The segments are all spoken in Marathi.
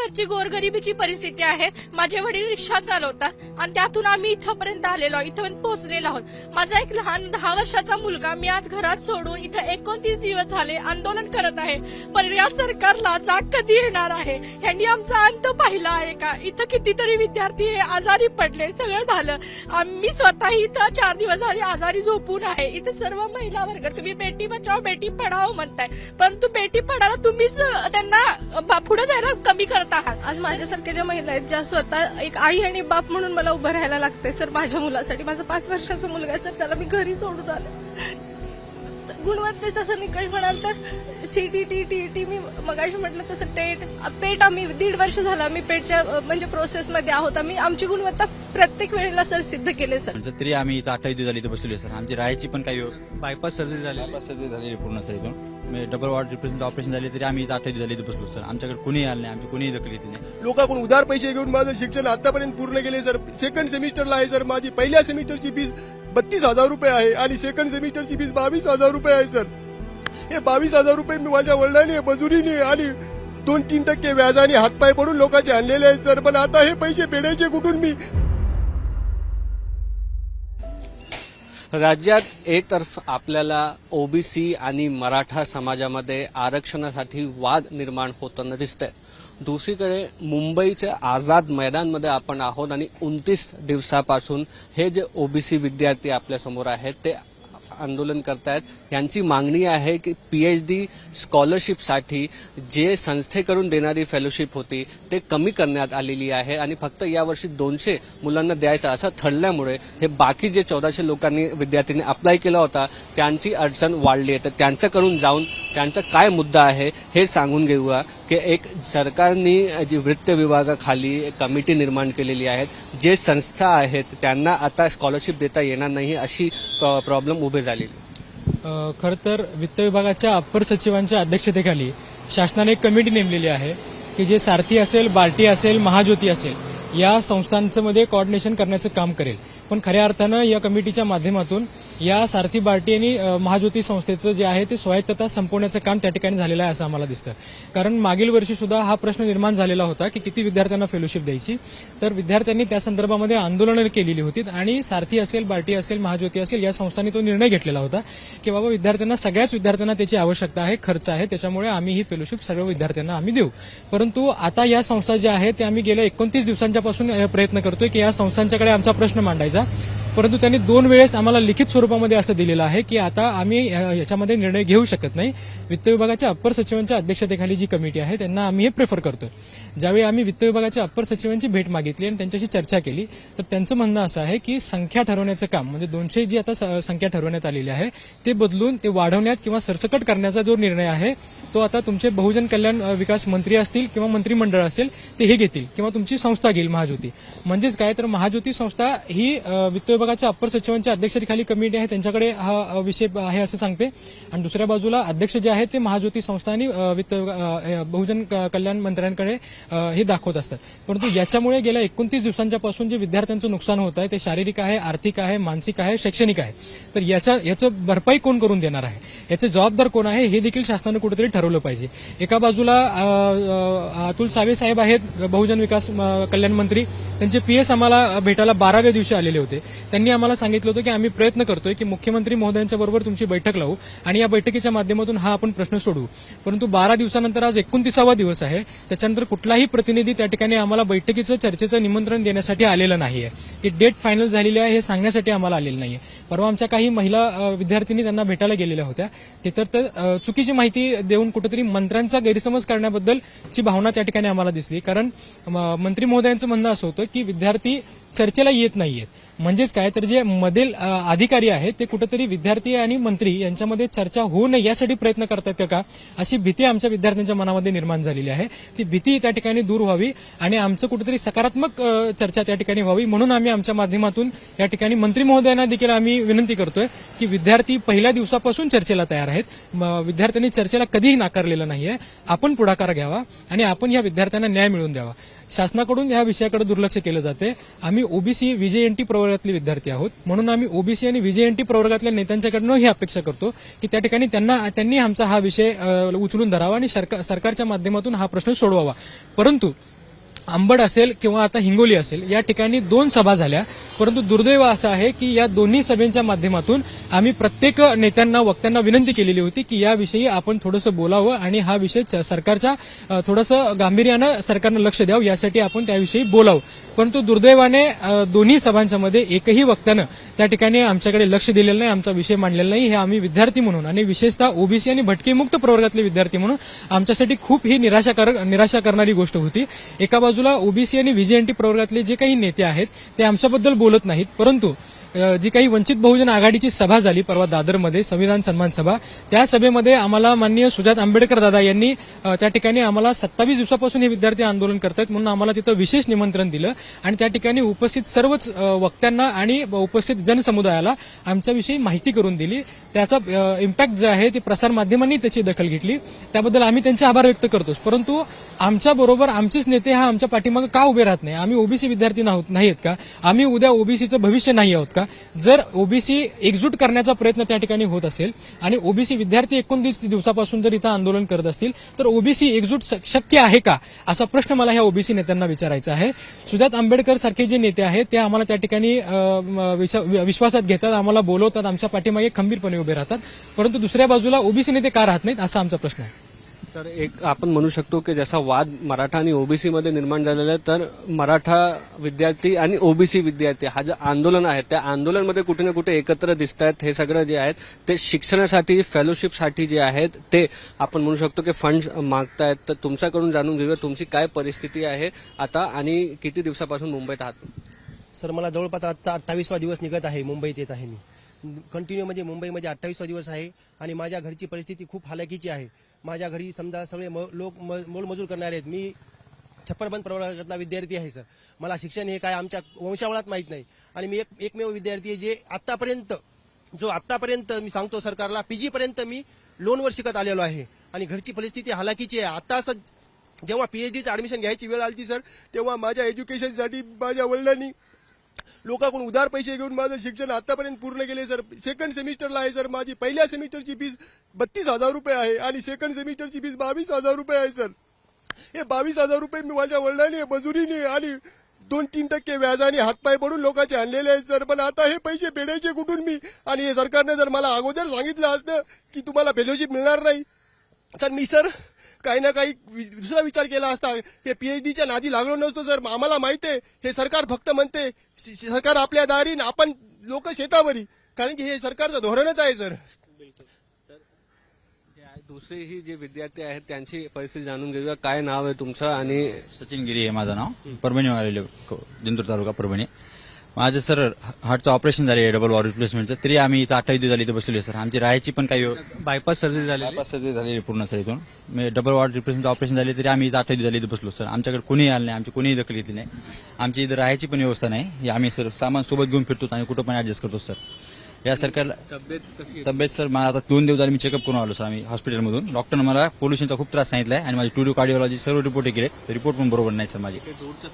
घरची गोरगरिबीची परिस्थिती आहे. माझे वडील रिक्षा चालवतात आणि त्यातून आम्ही इथपर्यंत आलेलो आहोत, इथपर्यंत पोहोचलेलो आहोत. माझा एक लहान 10 वर्षाचा मुलगा मी आज घरात सोडून इथं 29 दिवस झाले आंदोलन करत आहे. पण या सरकारला जाग कधी येणार आहे? यांनी आमचा अंत पाहिला आहे का? इथं कितीतरी विद्यार्थी आजारी पडले, सगळं झालं. आम्ही स्वतः इथं 4 दिवस झाले आजारी झोपून आहे. इथं सर्व महिला वर्ग तुम्ही बेटी बचाव बेटी पढाओ म्हणताय, परंतु बेटी पढायला तुम्हीच त्यांना पुढे जायला कमी करत आहात. आज माझ्यासारख्या ज्या महिला आहेत, ज्या स्वतः एक आई आणि बाप म्हणून मला उभं राहायला लागतंय सर माझ्या मुलासाठी. माझा 5 वर्षाचा मुलगा आहे सर, त्याला मी घरी सोडून आले. गुणवत्तेचा निकष म्हणाल तर सीटीटी टीईटी मी मगाशी म्हटलं तसं पेट आम्ही 1.5 वर्ष झालं आम्ही पेटच्या म्हणजे प्रोसेसमध्ये आहोत. आम्ही आमची गुणवत्ता प्रत्येक वेळेला सर सिद्ध केले सर. तरी आम्ही इथं 28 दिवस झाली इथं बसलेलो सर. आमची राहायची पण काही बायपास सर्जरी झाली पूर्ण सर. इथून डबल वॉर्ड रिप्रेझेंट ऑपरेशन झाले तरी आम्ही इथं 28 दिवस झाली इथं बसलो सर. आमच्याकडे कोणी आलं नाही, आमची कोणीही दखल घेतली नाही. लोकांकडून उधार पैसे घेऊन माझं शिक्षण आतापर्यंत पूर्ण केले सर. सेकंड सेमिस्टरला आहे सर. माझी पहिल्या सेमिस्टरची फीस 32,000 रुपये आहे आणि सेकंड सेमिस्टरची फीस 22,000 रुपये आहे सर. हे 22,000 रुपये मी माझ्या वडिलांनी मजुरीने आणि 2-3% व्याजाने हातपाय पडून लोकांचे आणलेले आहेत सर. पण आता हे पैसे फेडायचे कुठून मी? राज्यात एक तरफ आपल्याला ओबीसी आणि मराठा समाजामध्ये आरक्षणासाठी वाद निर्माण होताना दिसतंय. दुसरीकडे मुंबईच्या आझाद मैदानमध्ये आपण आहोत आणि 29 दिवसापासून हे जे ओबीसी विद्यार्थी आपल्यासमोर आहेत ते आंदोलन करतायत. यांची मागणी आहे की पीएचडी स्कॉलरशिपसाठी जे संस्थेकडून देणारी फेलोशिप होती ते कमी करण्यात आलेली आहे आणि फक्त यावर्षी 200 मुलांना द्यायचं असं ठरल्यामुळे हे बाकी जे 1400 लोकांनी विद्यार्थ्यांनी अप्लाय केला होता त्यांची अडचण वाढली आहे. तर त्यांच्याकडून जाऊन त्यांचा काय मुद्दा आहे हे सांगून घेऊया की एक सरकारने जी वित्त विभागाखाली कमिटी निर्माण केलेली आहे, जे संस्था आहेत त्यांना आता स्कॉलरशिप देता येणार नाही अशी प्रॉब्लेम उभे झालेली. खरं तर वित्त विभागाच्या अप्पर सचिवांच्या अध्यक्षतेखाली शासनाने एक कमिटी नेमलेली आहे की जे सारथी असेल, बार्टी असेल, महाज्योती असेल या संस्थांचं मध्ये कोऑर्डिनेशन करण्याचं काम करेल. पण खऱ्या अर्थानं या कमिटीच्या माध्यमातून या सारथी, बार्टी आणि महाज्योती संस्थेचं जे आहे ते स्वायत्तता संपवण्याचं काम त्या ठिकाणी झालेलं आहे असं आम्हाला दिसतं. कारण मागील वर्षी सुद्धा हा प्रश्न निर्माण झालेला होता की किती विद्यार्थ्यांना फेलोशिप द्यायची. तर विद्यार्थ्यांनी त्या संदर्भामध्ये आंदोलनं केलेली होती आणि सारथी असेल, बार्टी असेल, महाज्योती असेल या संस्थांनी तो निर्णय घेतलेला होता की बाबा विद्यार्थ्यांना, सगळ्याच विद्यार्थ्यांना त्याची आवश्यकता आहे, खर्च आहे, त्याच्यामुळे आम्ही ही फेलोशिप सर्व विद्यार्थ्यांना आम्ही देऊ. परंतु आता या संस्था ज्या आहेत त्या आम्ही गेल्या 29 दिवसांच्यापासून प्रयत्न करतोय की या संस्थांच्याकडे आमचा प्रश्न मांडायचा. परंतु त्यांनी 2 वेळेस आम्हाला लिखित स्वरूपामध्ये असं दिलेलं आहे की आता आम्ही याच्यामध्ये निर्णय घेऊ शकत नाही. वित्त विभागाच्या अप्पर सचिवांच्या अध्यक्षतेखाली जी कमिटी आहे त्यांना आम्ही हे प्रेफर करतोय. ज्यावेळी आम्ही वित्त विभागाच्या अप्पर सचिवांची भेट मागितली आणि त्यांच्याशी चर्चा केली तर त्यांचं म्हणणं असं आहे की संख्या ठरवण्याचं काम म्हणजे 200 जी आता संख्या ठरवण्यात आलेली आहे ते बदलून ते वाढवण्यात किंवा सरसकट करण्याचा जो निर्णय आहे तो आता तुमचे बहुजन कल्याण विकास मंत्री असतील किंवा मंत्रिमंडळ असेल ते हे घेतील किंवा तुमची संस्था घेईल महाज्योती. म्हणजेच काय तर महाज्योती संस्था ही वित्त विभागाच्या अप्पर सचिवांच्या अध्यक्षतेखाली कमिटी आहे, त्यांच्याकडे हा विषय आहे असं सांगते. आणि दुसऱ्या बाजूला अध्यक्ष जे आहेत ते महाज्योती संस्था आणि बहुजन कल्याण मंत्र्यांकडे हे दाखवत असतात. परंतु याच्यामुळे गेल्या 29 दिवसांच्यापासून जे विद्यार्थ्यांचं नुकसान होत आहे ते शारीरिक आहे, आर्थिक आहे, मानसिक आहे, शैक्षणिक आहे. तर याचं भरपाई कोण करून देणार आहे, याचे जबाबदार कोण आहे हे देखील शासनानं कुठेतरी ठरवलं पाहिजे. एका बाजूला अतुल सावे साहेब आहेत बहुजन विकास कल्याण मंत्री, त्यांचे पीएस आम्हाला भेटायला 12व्या दिवशी आलेले होते. त्यांनी आम्हाला सांगितलं होतं की आम्ही प्रयत्न करतोय की मुख्यमंत्री महोदयांच्या बरोबर तुमची बैठक लावू आणि या बैठकीच्या माध्यमातून हा आपण प्रश्न सोडवू. परंतु 12 दिवसानंतर आज 29वा दिवस आहे, त्याच्यानंतर कुठलाही प्रतिनिधी त्या ठिकाणी आम्हाला बैठकीचं चर्चेचं निमंत्रण देण्यासाठी आलेलं नाहीये. ती डेट फायनल झालेली आहे हे सांगण्यासाठी आम्हाला आलेलं नाहीये. परवा आमच्या काही महिला विद्यार्थिनी त्यांना भेटायला गेलेल्या होत्या, ते तर चुकीची माहिती देऊन कुठेतरी मंत्र्यांचा गैरसमज करण्याबद्दलची भावना त्या ठिकाणी आम्हाला दिसली. कारण मंत्री महोदयांचं म्हणणं असं होतं की विद्यार्थी चर्चेला येत नाहीयेत. म्हणजेच काय तर जे मधील अधिकारी आहेत ते कुठेतरी विद्यार्थी आणि मंत्री यांच्यामध्ये चर्चा होऊ नये यासाठी प्रयत्न करतात का अशी भीती आमच्या विद्यार्थ्यांच्या मनामध्ये निर्माण झालेली आहे. ती भीती त्या ठिकाणी दूर व्हावी आणि आमचं कुठेतरी सकारात्मक चर्चा त्या ठिकाणी व्हावी म्हणून आम्ही आमच्या माध्यमातून या ठिकाणी मंत्री महोदयांना देखील आम्ही विनंती करतोय की विद्यार्थी पहिल्या दिवसापासून चर्चेला तयार आहेत. विद्यार्थ्यांनी चर्चेला कधीही नाकारलेलं नाहीये. आपण पुढाकार घ्यावा आणि आपण या विद्यार्थ्यांना न्याय मिळवून द्यावा. शासनाकडून या विषयाकडे दुर्लक्ष केलं जाते. आम्ही ओबीसी व्हीजेएनटी प्रवर्गातले विद्यार्थी आहोत म्हणून आम्ही ओबीसी आणि व्हीजेएनटी प्रवर्गातल्या नेत्यांच्याकडनं ही अपेक्षा करतो की त्या ठिकाणी त्यांनी आमचा हा विषय उचलून धरावा आणि सरकारच्या माध्यमातून हा प्रश्न सोडवावा. परंतु अंबड असेल किंवा आता हिंगोली असेल या ठिकाणी 2 सभा झाल्या, परंतु दुर्दैव असं आहे की या दोन्ही सभेच्या माध्यमातून आम्ही प्रत्येक नेत्यांना वक्त्यांना विनंती केलेली होती की याविषयी आपण थोडंसं बोलावं आणि हा विषय सरकारच्या थोडंसं गांभीर्यानं सरकारनं लक्ष द्यावं यासाठी आपण त्याविषयी बोलावं. परंतु दुर्दैवाने दोन्ही सभांच्या मध्ये एकही वक्त्यानं त्या ठिकाणी आमच्याकडे लक्ष दिलेलं नाही, आमचा विषय मांडलेला नाही. हे आम्ही विद्यार्थी म्हणून आणि विशेषतः ओबीसी आणि भटकेमुक्त प्रवर्गातले विद्यार्थी म्हणून आमच्यासाठी खूप ही निराशा करणारी गोष्ट होती. एका बाजूला ओबीसी आणि व्हीजेएनटी प्रवर्गातले जे काही नेते आहेत ते आमच्याबद्दल बोलत नाहीत, परंतु जी काही वंचित बहुजन आघाडीची सभा झाली परवा दादरमध्ये, संविधान सन्मान सभा, त्या सभेमध्ये आम्हाला माननीय सुजात आंबेडकर दादा यांनी त्या ठिकाणी आम्हाला 27 दिवसापासून हे विद्यार्थी आंदोलन करतायत म्हणून आम्हाला तिथं विशेष निमंत्रण दिलं आणि त्या ठिकाणी उपस्थित सर्वच वक्त्यांना आणि उपस्थित जनसमुदायाला आमच्याविषयी माहिती करून दिली. त्याचा इम्पॅक्ट जे आहे ते प्रसारमाध्यमांनी त्याची दखल घेतली, त्याबद्दल आम्ही त्यांचे आभार व्यक्त करतोच. परंतु आमच्या बरोबर आमचेच नेते हा आमच्या पाठीमागे का उभे राहत नाही? आम्ही ओबीसी विद्यार्थी नाहीत का? आम्ही उद्या ओबीसीचं भविष्य नाही आहोत का? जर ओबीसी एकजूट करण्याचा प्रयत्न त्या ठिकाणी होत असेल आणि ओबीसी विद्यार्थी 29 दिवसापासून जर इथं आंदोलन करत असतील तर ओबीसी एकजूट शक्य आहे का, असा प्रश्न मला ह्या ओबीसी नेत्यांना विचारायचा आहे. सुजात आंबेडकर सारखे जे नेते आहेत ते आम्हाला त्या ठिकाणी विश्वासात घेतात, आम्हाला बोलवतात, आमच्या पाठीमागे खंबीरपणे उभे राहतात, परंतु दुसऱ्या बाजूला ओबीसी नेते का राहत नाहीत असा आमचा प्रश्न आहे. तर एक आपण म्हणू शकतो की जसा वाद मराठा आणि ओबीसी मध्ये निर्माण झालेला आहे, तर मराठा विद्यार्थी आणि ओबीसी विद्यार्थी हा जे आंदोलन आहे त्या आंदोलनमध्ये कुठे ना कुठे एकत्र दिसत आहेत. हे सगळं जे आहेत ते शिक्षणासाठी, फेलोशिपसाठी जे आहेत ते आपण म्हणू शकतो की फंड मागतायत. तर तुमच्याकडून जाणून घेऊया तुमची काय परिस्थिती आहे आता आणि किती दिवसापासून मुंबईत आहात? सर, मला जवळपास आजचा 28वा दिवस निघत आहे. मुंबईत येत आहे मी कंटिन्यू, म्हणजे मुंबईमध्ये 28वा दिवस आहे आणि माझ्या घरची परिस्थिती खूप हालाकीची आहे. माझ्या घरी समजा सगळे लोक मोलमजूर करणारे आहेत. मी छप्परबंद प्रवर्गातला विद्यार्थी आहे. सर, मला शिक्षण हे काय आमच्या वंशावळात माहीत नाही आणि मी एकमेव विद्यार्थी आहे जे आतापर्यंत मी सांगतो सरकारला पीजी पर्यंत मी लोनवर शिकत आलेलो आहे आणि घरची परिस्थिती हालाकीची आहे. आता जेव्हा पीएचडीचं ऍडमिशन घ्यायची वेळ आली सर, तेव्हा माझ्या एज्युकेशनसाठी माझ्या वडिलांनी लोकांकडून उधार पैसे घेऊन माझं शिक्षण आतापर्यंत पूर्ण केले. सर, सेकंड सेमिस्टरला आहे. सर, माझी पहिल्या सेमिस्टरची फीस 32,000 रुपये आहे आणि सेकंड सेमिस्टरची फीस 22,000 रुपये आहे. सर, हे 22,000 रुपये मी माझ्या वडिलांनी मजुरीने आणि 2-3% व्याजाने हातपाय पडून लोकांचे आणलेले आहेत. सर, पण आता हे पैसे फेडायचे कुठून मी? आणि हे सरकारने जर मला अगोदर सांगितलं असतं की तुम्हाला फेलोशिप मिळणार नाही तर मी सर काही ना काही दुसरा विचार केला असता. हे पीएचडीच्या नादी लागलो नसतो. सर, आम्हाला माहिती आहे हे सरकार फक्त म्हणते सरकार आपल्या दारी आपण लोक शेतावरी, कारण की हे सरकारचं धोरणच आहे. सर, दुसरेही जे विद्यार्थी आहेत त्यांची परिस्थिती जाणून घेऊया. काय नाव आहे तुमचं? आणि सचिन गिरी आहे माझं नाव, परभणी आलेलो, जिंतूर तालुका परभणी. माझं सर हार्टचं ऑपरेशन झाले डबल वॉर रिप्लेसमेंटचं, तरी आम्ही इथं 28 दिवस झाले इथं बसलेलो. सर, आमची राहायची पण काही बायपास सर्जरी झाली, बायपास सर्जरी झालेली पूर्ण सर. इथून मी डबल वॉर्ड रिप्लेसमेंट ऑपरेशन झाले तरी आम्ही इथं 28 दिवस झाले इथं बसलो. सर, आमच्याकडे कोणीही आलं नाही, आमची कोणीही दखल घेतली नाही. आमची इथं राहायची पण व्यवस्था नाही. आम्ही सर सामान सोबत घेऊन फिरतो आणि कुठं पण ऍडजस्ट करतो. सर, या सरकारला तब्येत सर मला आता 2 दिवस झाले मी चेकअप करून आलो. सर, आम्ही हॉस्पिटलमधून डॉक्टरने मला पोल्युशनचा खूप त्रास सांगितलाय आणि माझी टुडिओ कार्डिओलॉजी सर्व रिपोर्ट केले, रिपोर्ट पण बरोबर नाही सर माझे.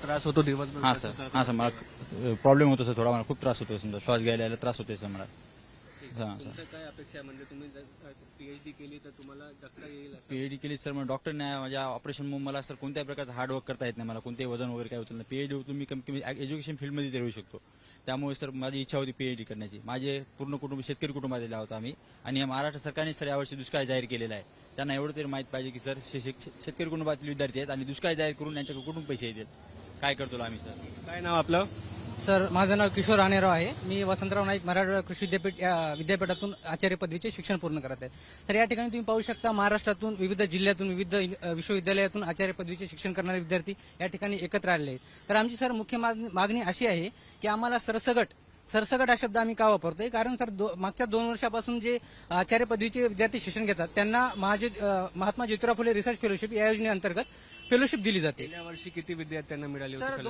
त्रास होतो दिवसभर? हां सर, मला प्रॉब्लेम होतो सर, थोडा मला खूप त्रास होतो. समजा श्वास घ्यायला त्रास होतोय सर मला. हां सर, काय अपेक्षा म्हणजे तुम्ही पीएचडी केली तर तुम्हाला जगता येईल? पीएचडी केली सर, मग डॉक्टरने माझ्या ऑपरेशन मला सर कोणत्याही प्रकारचं हार्डवर्क करता येत नाही, मला कोणतेही वजन वगैरे काय होतं नाही. पीएचडी तुम्ही कमी कमी एज्युकेशन फील्डमध्ये ते राहू शकतो. त्यामुळे सर माझी इच्छा होती पीएचडी करण्याची. माझे पूर्ण कुटुंब शेतकरी कुटुंबातील आहोत आम्ही आणि महाराष्ट्र सरकारने सर यावर्षी दुष्काळ जाहीर केलेला आहे. त्यांना एवढं तरी माहित पाहिजे की सर शेतकरी कुटुंबातील विद्यार्थी आहेत आणि दुष्काळ जाहीर करून यांच्याकडे कुठून पैसे येतील. काय करतो आम्ही सर? काय नाव आपलं? सर, माझं नाव किशोर राणेराव आहे. मी वसंतराव नाईक मराठवाडा कृषी विद्यापीठ या विद्यापीठातून आचार्य पदवीचे शिक्षण पूर्ण करत आहे. तर या ठिकाणी तुम्ही पाहू शकता महाराष्ट्रातून विविध जिल्ह्यातून विविध विश्वविद्यालयातून आचार्य पदवीचे शिक्षण करणारे विद्यार्थी या ठिकाणी एकत्र आलेले आहेत. तर आमची सर मुख्य मागणी अशी आहे की आम्हाला सरसगट हा शब्द आम्ही का वापरतोय, कारण सर मागच्या 2 वर्षापासून जे आचार्य पदवीचे विद्यार्थी शिक्षण घेतात त्यांना महात्मा ज्योतिराव फुले रिसर्च फेलोशिप या योजनेअंतर्गत फेलोशिप दिली जाते. गेल्या वर्षी किती विद्यार्थ्यांना मिळाली होती? सर,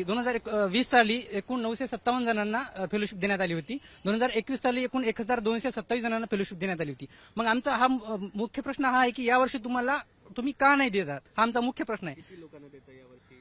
2020 साली एकूण 957 जणांना फेलोशिप देण्यात आली होती. 2021 साली एकूण 1227 जणांना फेलोशिप देण्यात आली होती. मग आमचा हा मुख्य प्रश्न हा आहे की यावर्षी तुम्हाला तुम्ही का नाही देतात हा आमचा मुख्य प्रश्न आहे.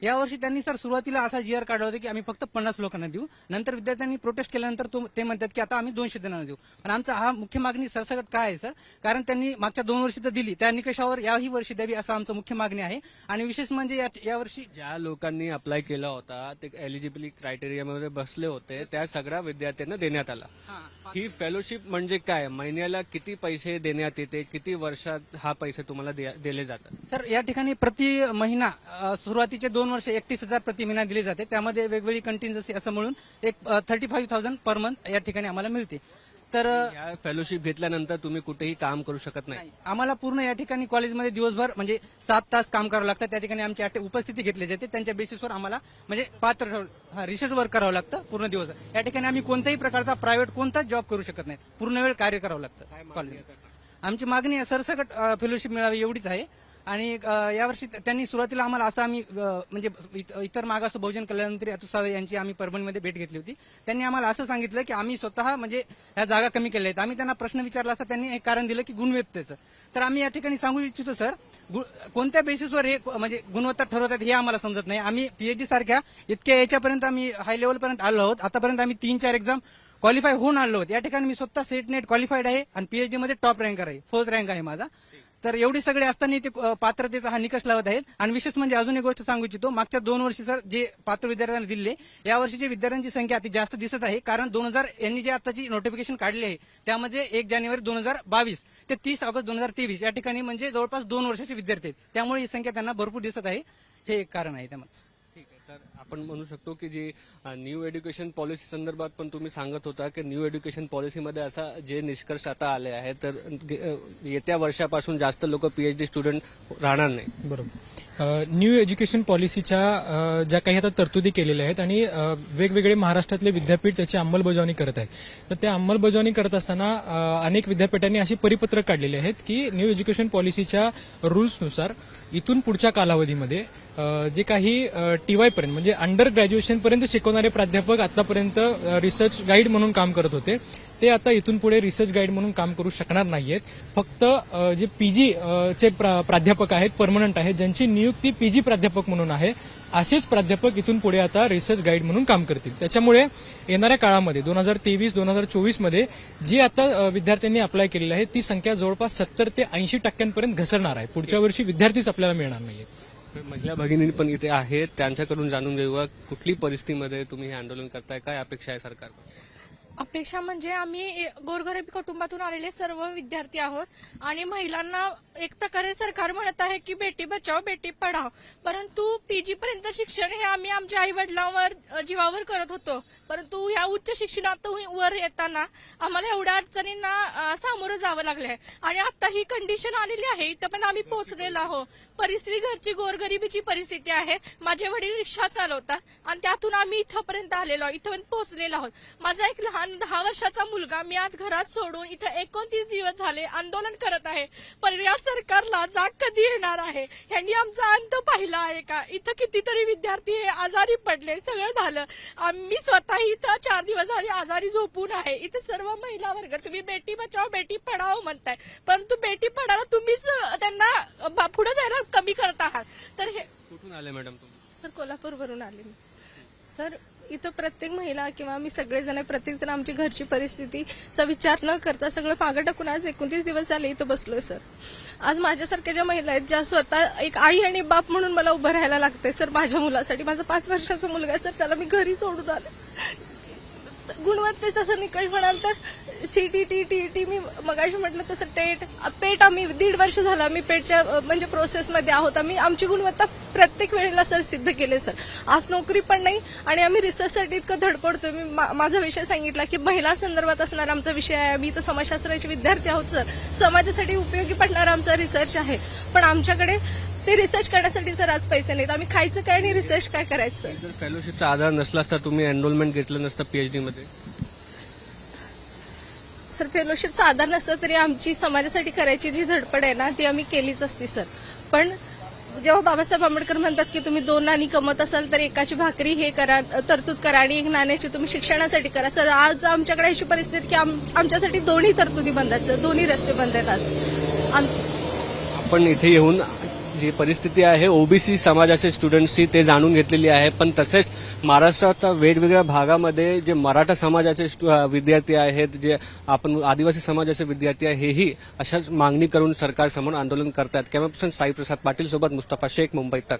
यावर्षी त्यांनी सर सुरुवातीला असा जीआर काढला होता की आम्ही फक्त 50 लोकांना देऊ. नंतर विद्यार्थ्यांनी प्रोटेस्ट केल्यानंतर ते म्हणतात की आता आम्ही 200 जणांना देऊ. पण आमचा हा मुख्य मागणी सरसकट काय आहे सर, कारण त्यांनी मागच्या 2 वर्षी तर दिली, त्या निकषावर याही वर्षी द्यावी असं आमचं मुख्य मागणी आहे. आणि विशेष म्हणजे यावर्षी ज्या लोकांनी अप्लाय केला होता ते एलिजिबिलिटी क्रायटेरियामध्ये बसले होते त्या सगळ्या विद्यार्थ्यांना देण्यात आला. ही फेलोशिप म्हणजे काय, महिन्याला किती पैसे देण्यात येते, किती वर्षात हा पैसे तुम्हाला दिले जातात? सर या ठिकाणी प्रति महिना सुरुवातीचे 2 वर्ष 31,000 प्रति महिना दिले जाते. त्यामध्ये वेगवेगळी कंटिन्जन्सी असं म्हणून एक 35,000 पर मंथ या ठिकाणी आम्हाला मिळते. तर या फेलोशिप घेतल्यानंतर तुम्ही कुठेही काम करू शकत नाही. आम्हाला पूर्ण या ठिकाणी कॉलेजमध्ये दिवसभर म्हणजे 7 तास काम करावं लागतं. त्या ठिकाणी आमची उपस्थिती घेतली जाते. त्यांच्या बेसिसवर आम्हाला म्हणजे पात्र रिसर्च वर्क करावं लागतं पूर्ण दिवस. या ठिकाणी आम्ही कोणत्याही प्रकारचा प्रायव्हेट कोणताच जॉब करू शकत नाही. पूर्ण वेळ कार्य करावं लागतं कॉलेज. आमची मागणी सरसकट फेलोशिप मिळावी एवढीच आहे. आणि यावर्षी त्यांनी सुरुवातीला आम्हाला असं आम्ही म्हणजे इतर मागास बहुजन कल्याण मंत्री अतुल सावे यांची आम्ही परभणीमध्ये भेट घेतली होती. त्यांनी आम्हाला असं सांगितलं की आम्ही स्वतः म्हणजे ह्या जागा कमी केल्या आहेत. आम्ही त्यांना प्रश्न विचारला असता त्यांनी एक कारण दिलं की गुणवत्तेचं. तर आम्ही या ठिकाणी सांगू इच्छितो सर, कोणत्या बेसिसवर हे म्हणजे गुणवत्ता ठरवतात हे आम्हाला समजत नाही. आम्ही पीएचडी सारख्या इतक्या याच्यापर्यंत आम्ही हाय लेवलपर्यंत आलो आहोत. आतापर्यंत आम्ही 3-4 एक्झाम क्वालिफाय होऊन आलो आहोत. या ठिकाणी मी स्वतः सेट नेट क्वालिफाईड आहे आणि पीएचडी मध्ये टॉप रँकर आहे, 4th रँक आहे माझा. तर एवढे सगळे असताना ते पात्रतेचा हा निकष लावत आहेत. आणि विशेष म्हणजे अजून एक गोष्ट सांगू इच्छितो, मागच्या 2 वर्षी सर जे पात्र विद्यार्थ्यांना दिले, या वर्षीच्या विद्यार्थ्यांची संख्या अति जास्त दिसत आहे. कारण 2000 यांनी जे आताची नोटिफिकेशन काढली आहे त्यामध्ये 1 जानेवारी 2022 ते 30 ऑगस्ट 2023 या ठिकाणी म्हणजे जवळपास 2 वर्षाचे विद्यार्थी आहेत. त्यामुळे ही संख्या त्यांना भरपूर दिसत आहे. हे एक कारण आहे त्यामध्ये. ठीक आहे, तर आपण म्हणू शकतो की जी न्यू एज्युकेशन पॉलिसी संदर्भात पण तुम्ही सांगत होता की न्यू एज्युकेशन पॉलिसीमध्ये असा जे निष्कर्ष आता आले आहे तर येत्या वर्षापासून जास्त लोक पीएचडी स्टुडंट राहणार नाही. बरोबर. न्यू एज्युकेशन पॉलिसीच्या ज्या काही आता तरतुदी केलेल्या आहेत आणि वेगवेगळे महाराष्ट्रातले विद्यापीठ त्याची अंमलबजावणी करत आहेत. तर त्या अंमलबजावणी करत असताना अनेक विद्यापीठांनी अशी परिपत्रक काढलेली आहेत की न्यू एज्युकेशन पॉलिसीच्या रूल्सनुसार इथून पुढच्या कालावधीमध्ये जे काही टीवाय पर्यंत म्हणजे अंडर ग्रॅज्युएशन पर्यंत शिकवणारे प्राध्यापक आतापर्यंत रिसर्च गाईड म्हणून काम करत होते, ते आता इथून पुढे रिसर्च गाईड म्हणून काम करू शकणार नाहीयेत. फक्त जे पीजी चे प्राध्यापक आहेत, परमनंट आहेत, ज्यांची नियुक्ती पीजी प्राध्यापक म्हणून आहे, असेच प्राध्यापक इथून पुढे आता रिसर्च गाईड म्हणून काम करतील. त्याच्यामुळे येणाऱ्या काळामध्ये 2023-2024 मध्ये जी आता विद्यार्थ्यांनी अप्लाय केलेली आहे ती संख्या जवळपास 70 ते 80% घसरणार आहे. पुढच्या वर्षी विद्यार्थीच आपल्याला मिळणार नाहीयेत. महिला भगिनी पण इथे आहेत, त्यांच्याकडून जाणून घेऊया कुठली परिस्थितीमध्ये तुम्ही हे आंदोलन करताय, काय अपेक्षा आहे सरकारकडून? अपेक्षा म्हणजे आम्ही गोरगरिबी कुटुंबातून आलेले सर्व विद्यार्थी आहोत आणि महिलांना एक प्रकारे सरकार म्हणत आहे की बेटी बचाव बेटी पढाव, परंतु पीजी पर्यंत शिक्षण हे आम्ही आमच्या आई वडिलांवर जीवावर करत होतो. परंतु या उच्च शिक्षणात वर येताना आम्हाला एवढ्या अडचणींना सामोरं जावं लागलं आहे आणि आता ही कंडिशन आलेली आहे. इथं पण आम्ही पोहोचलेलो आहोत. परिस्थिती घरची गोरगरिबीची परिस्थिती आहे. माझे वडील रिक्षा चालवतात आणि त्यातून आम्ही इथंपर्यंत आलेलो आहोत, इथं पोहोचलेलो आहोत. माझा एक लहान 10 वर्षाचा मुलगा मी आज घरात सोडून इथं 29 दिवस झाले आंदोलन करत आहे. पण या सरकारला जाग कधी येणार आहे? यांनी आमचा अंत पाहिला आहे का? इथं कितीतरी विद्यार्थी हे आजारी पडले, सगळं झालं. आम्ही स्वतः इथं 4 दिवस झाले आजारी झोपून आहे. इथं सर्व महिला वर्ग तुम्ही बेटी बचाव बेटी पढाओ म्हणताय, परंतु बेटी पढायला तुम्हीच त्यांना पुढे जायला कमी करत आहात. तर हे कुठून आले मॅडम तुम्ही? सर कोल्हापूरवरून आले मी. सर इथं प्रत्येक महिला किंवा आम्ही सगळेजण प्रत्येक जण आमची घरची परिस्थितीचा विचार न करता सगळं पागं टाकून आज 29 दिवस झाले इथं बसलोय. सर आज माझ्यासारख्या ज्या महिला आहेत ज्या स्वतः एक आई आणि बाप म्हणून मला उभं राहायला लागतंय सर माझ्या मुलासाठी. माझा 5 वर्षाचा मुलगा आहे सर, त्याला मी घरी सोडून आले. गुणवत्तेचा असं निकष म्हणाल तर सीटीटी टीईटी मी मगाशी म्हटलं तसं पेट आम्ही 1.5 वर्ष झालं आम्ही पेटच्या म्हणजे प्रोसेसमध्ये आहोत. आम्ही आमची गुणवत्ता प्रत्येक वेळेला सर सिद्ध केले सर. आज नोकरी पण नाही आणि आम्ही रिसर्चसाठी इतकं धडपडतोय. मी माझा विषय सांगितला की महिला संदर्भात असणारा आमचा विषय आहे. आम्ही इथं समाजशास्त्राचे विद्यार्थी आहोत सर. समाजासाठी उपयोगी पडणारा आमचा रिसर्च आहे, पण आमच्याकडे ते रिसर्च करण्यासाठी सर आज पैसे नाहीत. आम्ही खायचं काय आणि रिसर्च काय करायचं सर? जर फेलोशिपचा आधार नसला तर तुम्ही एनरोलमेंट घेतलं नसतं पीएचडी मध्ये? सर फेलोशिपचा आधार नसता तरी आमची समाजासाठी करायची जी धडपड आहे ना ती आम्ही केलीच असती सर. पण जेव्हा बाबासाहेब आंबेडकर म्हणतात की तुम्ही 2 नाणी कमवत असाल तर एकाची भाकरी हे करा, तरतूद करा आणि 1 नाण्याची तुम्ही शिक्षणासाठी करा. सर आज आमच्याकडे अशी परिस्थिती की आमच्यासाठी दोन्ही तरतुदी बंद आहेत सर, दोन्ही रस्ते बंद आहेत आज. आपण इथे येऊन जी परिस्थिती आहे ओबीसी समाजाचे स्टुडंट्सची ते जाणून घेतलेली आहे, पण तसेच महाराष्ट्राच्या वेगवेगळ्या भागामध्ये जे मराठा समाजाचे विद्यार्थी आहेत, जे आपण आदिवासी समाजाचे विद्यार्थी आहे, हेही अशाच मागणी करून सरकारसमोर आंदोलन करतात. कॅमेरा पर्सन साई प्रसाद पाटील सोबत मुस्तफा शेख, मुंबई तक.